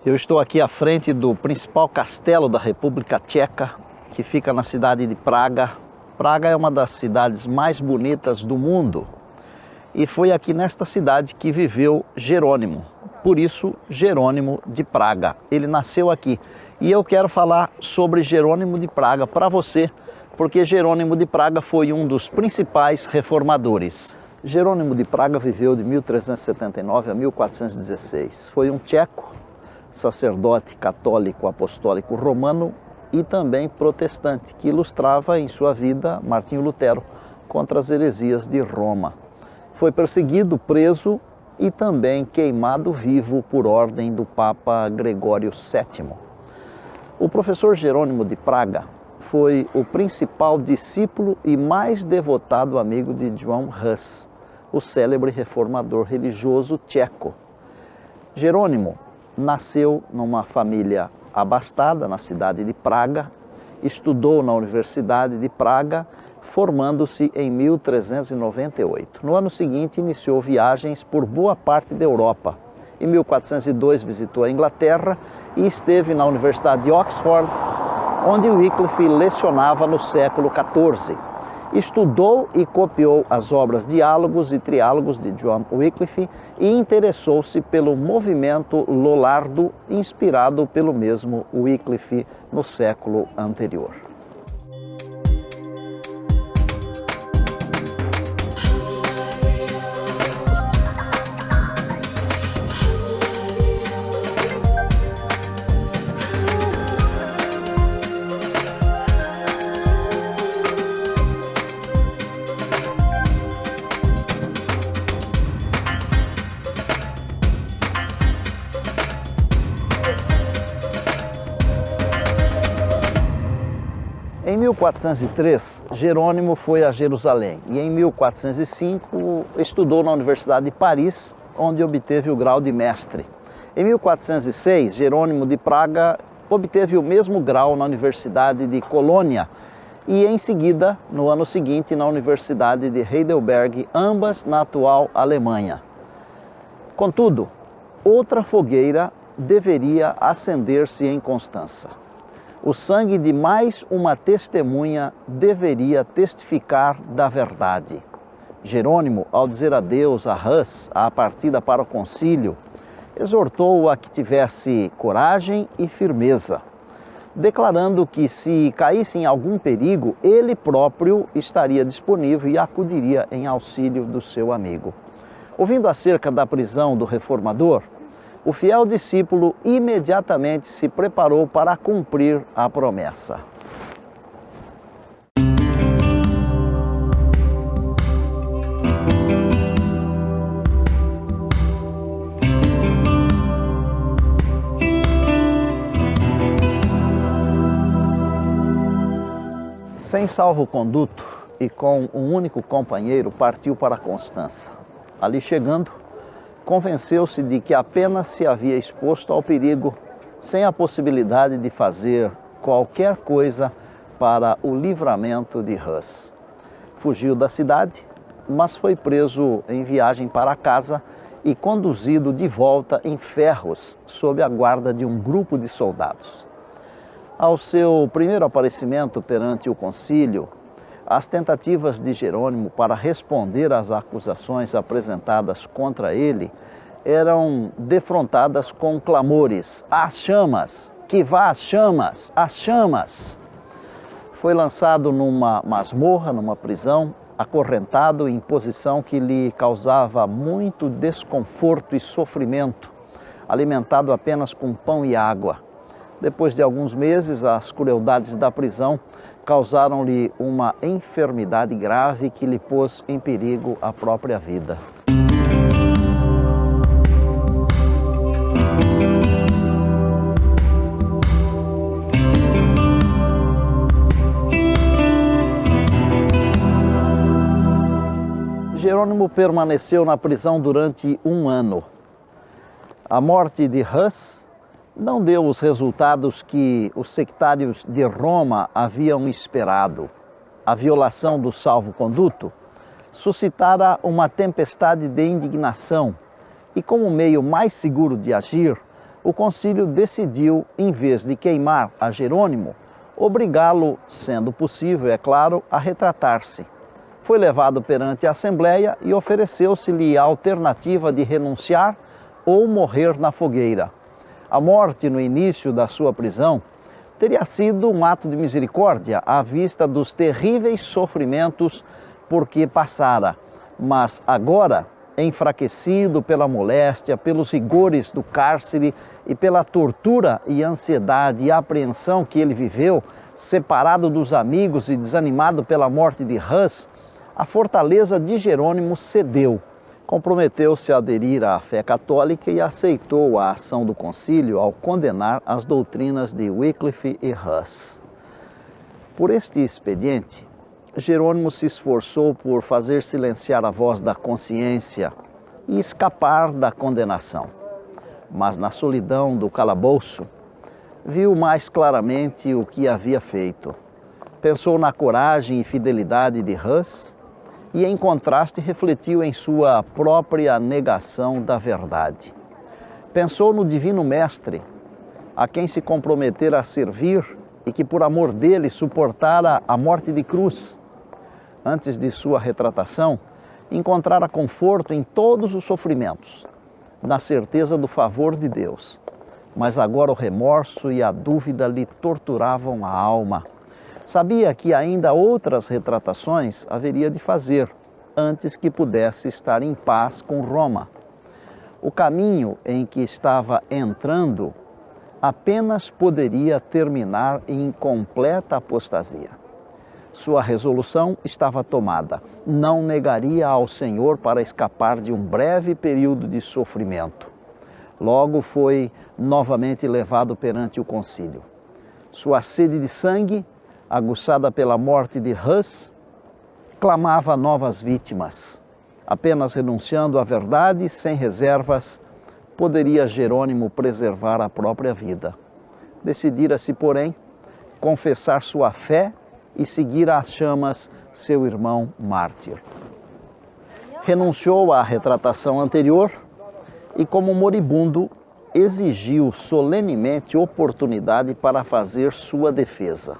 Eu estou aqui à frente do principal castelo da República Tcheca, que fica na cidade de Praga. Praga é uma das cidades mais bonitas do mundo e foi aqui nesta cidade que viveu Jerônimo. Por isso, Jerônimo de Praga. Ele nasceu aqui. E eu quero falar sobre Jerônimo de Praga para você, porque Jerônimo de Praga foi um dos principais reformadores. Jerônimo de Praga viveu de 1379 a 1416. Foi um tcheco, sacerdote católico apostólico romano e também protestante, que ilustrava em sua vida Martinho Lutero contra as heresias de Roma. Foi perseguido, preso e também queimado vivo por ordem do Papa Gregório VII. O professor Jerônimo de Praga foi o principal discípulo e mais devotado amigo de Johann Hus, o célebre reformador religioso tcheco. Jerônimo nasceu numa família abastada na cidade de Praga, estudou na Universidade de Praga, formando-se em 1398. No ano seguinte, iniciou viagens por boa parte da Europa. Em 1402, visitou a Inglaterra e esteve na Universidade de Oxford, onde Wycliffe lecionava no século XIV. Estudou e copiou as obras Diálogos e Triálogos de John Wycliffe e interessou-se pelo movimento lollardo, inspirado pelo mesmo Wycliffe no século anterior. Em 1403, Jerônimo foi a Jerusalém e em 1405 estudou na Universidade de Paris, onde obteve o grau de mestre. Em 1406, Jerônimo de Praga obteve o mesmo grau na Universidade de Colônia e em seguida, no ano seguinte, na Universidade de Heidelberg, ambas na atual Alemanha. Contudo, outra fogueira deveria acender-se em Constança. O sangue de mais uma testemunha deveria testificar da verdade. Jerônimo, ao dizer adeus a Hus, à partida para o concílio, exortou-o a que tivesse coragem e firmeza, declarando que se caísse em algum perigo, ele próprio estaria disponível e acudiria em auxílio do seu amigo. Ouvindo acerca da prisão do reformador, o fiel discípulo imediatamente se preparou para cumprir a promessa. Sem salvo-conduto e com um único companheiro, partiu para Constança. Ali chegando, convenceu-se de que apenas se havia exposto ao perigo, sem a possibilidade de fazer qualquer coisa para o livramento de Hus. Fugiu da cidade, mas foi preso em viagem para casa e conduzido de volta em ferros sob a guarda de um grupo de soldados. Ao seu primeiro aparecimento perante o concílio, as tentativas de Jerônimo para responder às acusações apresentadas contra ele eram defrontadas com clamores: "Às chamas! Que vá às chamas! Às chamas!" Foi lançado numa masmorra, numa prisão, acorrentado em posição que lhe causava muito desconforto e sofrimento, alimentado apenas com pão e água. Depois de alguns meses, as crueldades da prisão causaram-lhe uma enfermidade grave que lhe pôs em perigo a própria vida. Jerônimo permaneceu na prisão durante um ano. A morte de Hus não deu os resultados que os sectários de Roma haviam esperado. A violação do salvo-conduto suscitara uma tempestade de indignação e, como meio mais seguro de agir, o concílio decidiu, em vez de queimar a Jerônimo, obrigá-lo, sendo possível, é claro, a retratar-se. Foi levado perante a Assembleia e ofereceu-se-lhe a alternativa de renunciar ou morrer na fogueira. A morte no início da sua prisão teria sido um ato de misericórdia à vista dos terríveis sofrimentos por que passara, mas agora, enfraquecido pela moléstia, pelos rigores do cárcere e pela tortura e ansiedade e apreensão que ele viveu, separado dos amigos e desanimado pela morte de Hus, a fortaleza de Jerônimo cedeu. Comprometeu-se a aderir à fé católica e aceitou a ação do concílio ao condenar as doutrinas de Wycliffe e Hus. Por este expediente, Jerônimo se esforçou por fazer silenciar a voz da consciência e escapar da condenação. Mas na solidão do calabouço, viu mais claramente o que havia feito. Pensou na coragem e fidelidade de Hus e, em contraste, refletiu em sua própria negação da verdade. Pensou no Divino Mestre, a quem se comprometera a servir e que, por amor dele, suportara a morte de cruz. Antes de sua retratação, encontrara conforto em todos os sofrimentos, na certeza do favor de Deus. Mas agora o remorso e a dúvida lhe torturavam a alma. Sabia que ainda outras retratações haveria de fazer, antes que pudesse estar em paz com Roma. O caminho em que estava entrando apenas poderia terminar em completa apostasia. Sua resolução estava tomada. Não negaria ao Senhor para escapar de um breve período de sofrimento. Logo foi novamente levado perante o concílio. Sua sede de sangue, aguçada pela morte de Hus, clamava novas vítimas. Apenas renunciando à verdade, sem reservas, poderia Jerônimo preservar a própria vida. Decidira-se, porém, confessar sua fé e seguir às chamas seu irmão mártir. Renunciou à retratação anterior e, como moribundo, exigiu solenemente oportunidade para fazer sua defesa.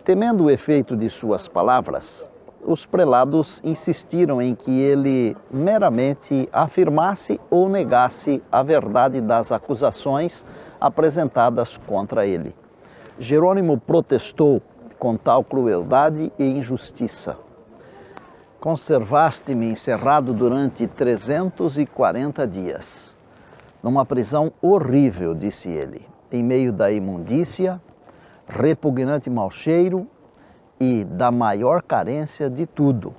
Temendo o efeito de suas palavras, os prelados insistiram em que ele meramente afirmasse ou negasse a verdade das acusações apresentadas contra ele. Jerônimo protestou com tal crueldade e injustiça. Conservaste-me encerrado durante 340 dias, numa prisão horrível, disse ele, em meio da imundícia, repugnante mau cheiro e da maior carência de tudo.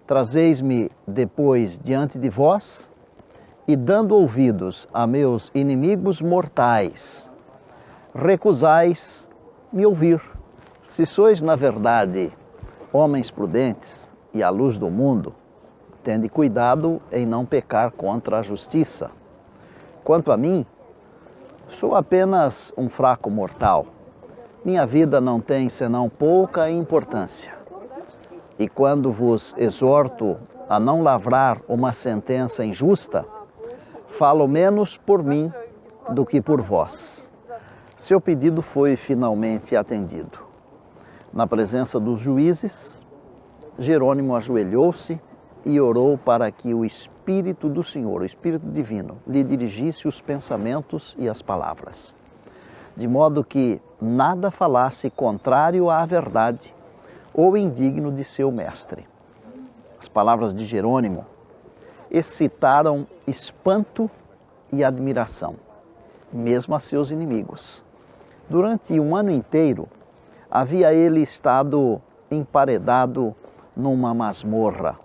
Trazeis-me depois diante de vós e, dando ouvidos a meus inimigos mortais, recusais me ouvir. Se sois, na verdade, homens prudentes e à luz do mundo, tende cuidado em não pecar contra a justiça. Quanto a mim, sou apenas um fraco mortal. Minha vida não tem senão pouca importância. E quando vos exorto a não lavrar uma sentença injusta, falo menos por mim do que por vós. Seu pedido foi finalmente atendido. Na presença dos juízes, Jerônimo ajoelhou-se e orou para que o Espírito do Senhor, o Espírito Divino, lhe dirigisse os pensamentos e as palavras, de modo que nada falasse contrário à verdade ou indigno de seu mestre. As palavras de Jerônimo excitaram espanto e admiração, mesmo a seus inimigos. Durante um ano inteiro, havia ele estado emparedado numa masmorra,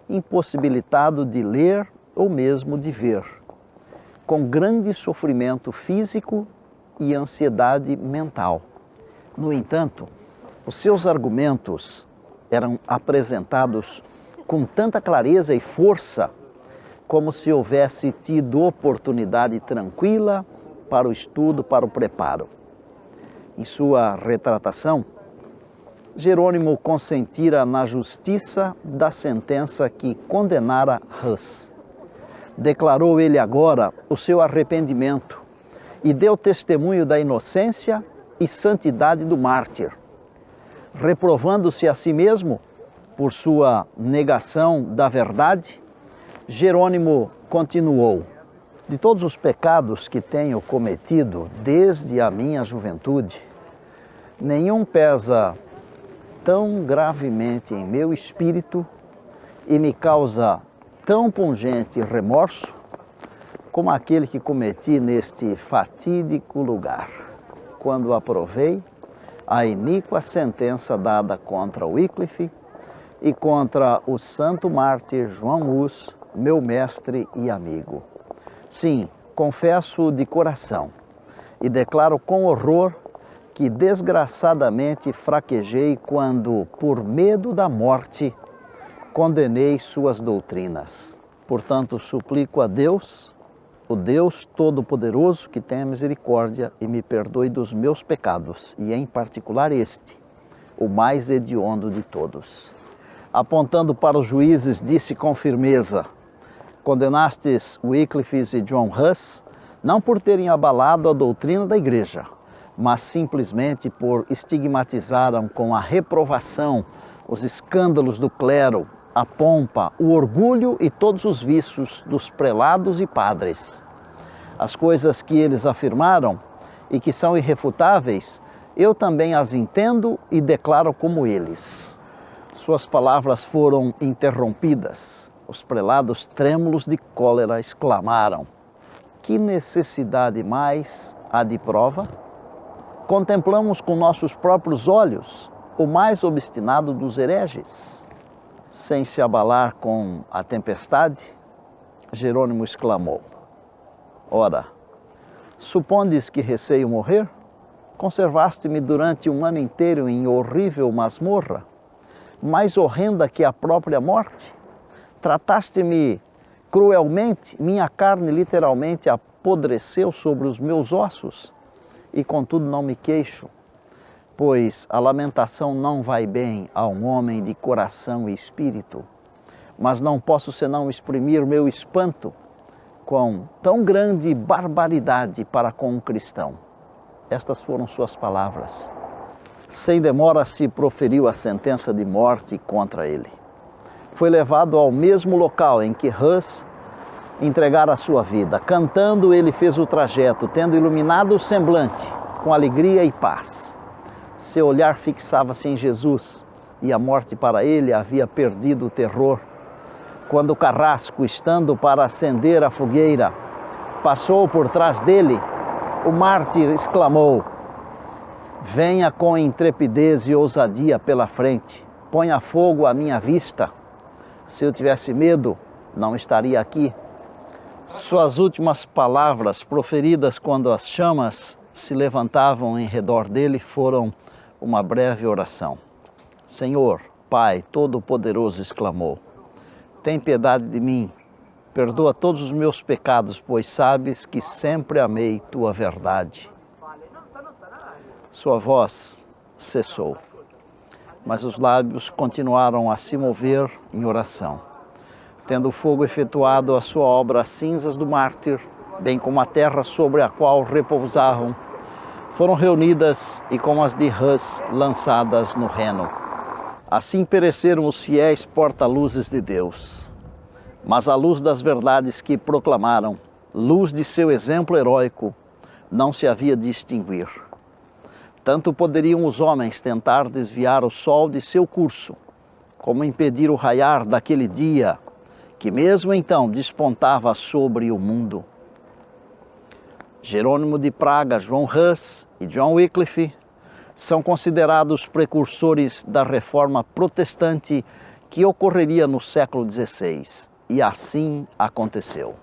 impossibilitado de ler ou mesmo de ver, com grande sofrimento físico e ansiedade mental. No entanto, os seus argumentos eram apresentados com tanta clareza e força, como se houvesse tido oportunidade tranquila para o estudo, para o preparo. Em sua retratação, Jerônimo consentira na justiça da sentença que condenara Hus. declarou ele agora o seu arrependimento e deu testemunho da inocência e santidade do mártir. Reprovando-se a si mesmo por sua negação da verdade, Jerônimo continuou: de todos os pecados que tenho cometido desde a minha juventude, nenhum pesa tão gravemente em meu espírito e me causa tão pungente remorso como aquele que cometi neste fatídico lugar, quando aprovei a iníqua sentença dada contra Wycliffe e contra o santo mártir João Hus, meu mestre e amigo. Sim, confesso de coração e declaro com horror que desgraçadamente fraquejei quando, por medo da morte, condenei suas doutrinas. Portanto, suplico a Deus, o Deus Todo-Poderoso, que tenha misericórdia e me perdoe dos meus pecados, e em particular este, o mais hediondo de todos. Apontando para os juízes, disse com firmeza: condenastes Wycliffe e John Hus, não por terem abalado a doutrina da igreja, mas simplesmente por estigmatizarem com a reprovação os escândalos do clero, a pompa, o orgulho e todos os vícios dos prelados e padres. As coisas que eles afirmaram e que são irrefutáveis, eu também as entendo e declaro como eles. Suas palavras foram interrompidas. Os prelados, trêmulos de cólera, exclamaram: que necessidade mais há de prova? Contemplamos com nossos próprios olhos o mais obstinado dos hereges. Sem se abalar com a tempestade, Jerônimo exclamou: ora, supondes que receio morrer? Conservaste-me durante um ano inteiro em horrível masmorra, mais horrenda que a própria morte? Trataste-me cruelmente, minha carne literalmente apodreceu sobre os meus ossos, e contudo não me queixo, pois a lamentação não vai bem a um homem de coração e espírito, mas não posso senão exprimir meu espanto com tão grande barbaridade para com um cristão. Estas foram suas palavras. Sem demora se proferiu a sentença de morte contra ele. Foi levado ao mesmo local em que Hus entregara a sua vida. Cantando, ele fez o trajeto, tendo iluminado o semblante com alegria e paz. Seu olhar fixava-se em Jesus e a morte para ele havia perdido o terror. Quando o carrasco, estando para acender a fogueira, passou por trás dele, o mártir exclamou: venha com intrepidez e ousadia pela frente, ponha fogo à minha vista. Se eu tivesse medo, não estaria aqui. Suas últimas palavras, proferidas quando as chamas se levantavam em redor dele, foram uma breve oração. Senhor, Pai Todo-Poderoso, exclamou, tem piedade de mim, perdoa todos os meus pecados, pois sabes que sempre amei tua verdade. Sua voz cessou, mas os lábios continuaram a se mover em oração. Tendo o fogo efetuado a sua obra, as cinzas do mártir, bem como a terra sobre a qual repousavam, foram reunidas e como as de Hus lançadas no Reno. Assim pereceram os fiéis porta-luzes de Deus. Mas a luz das verdades que proclamaram, luz de seu exemplo heróico, não se havia de extinguir. Tanto poderiam os homens tentar desviar o sol de seu curso, como impedir o raiar daquele dia que mesmo então despontava sobre o mundo. Jerônimo de Praga, João Hus e John Wycliffe são considerados precursores da reforma protestante que ocorreria no século XVI, e assim aconteceu.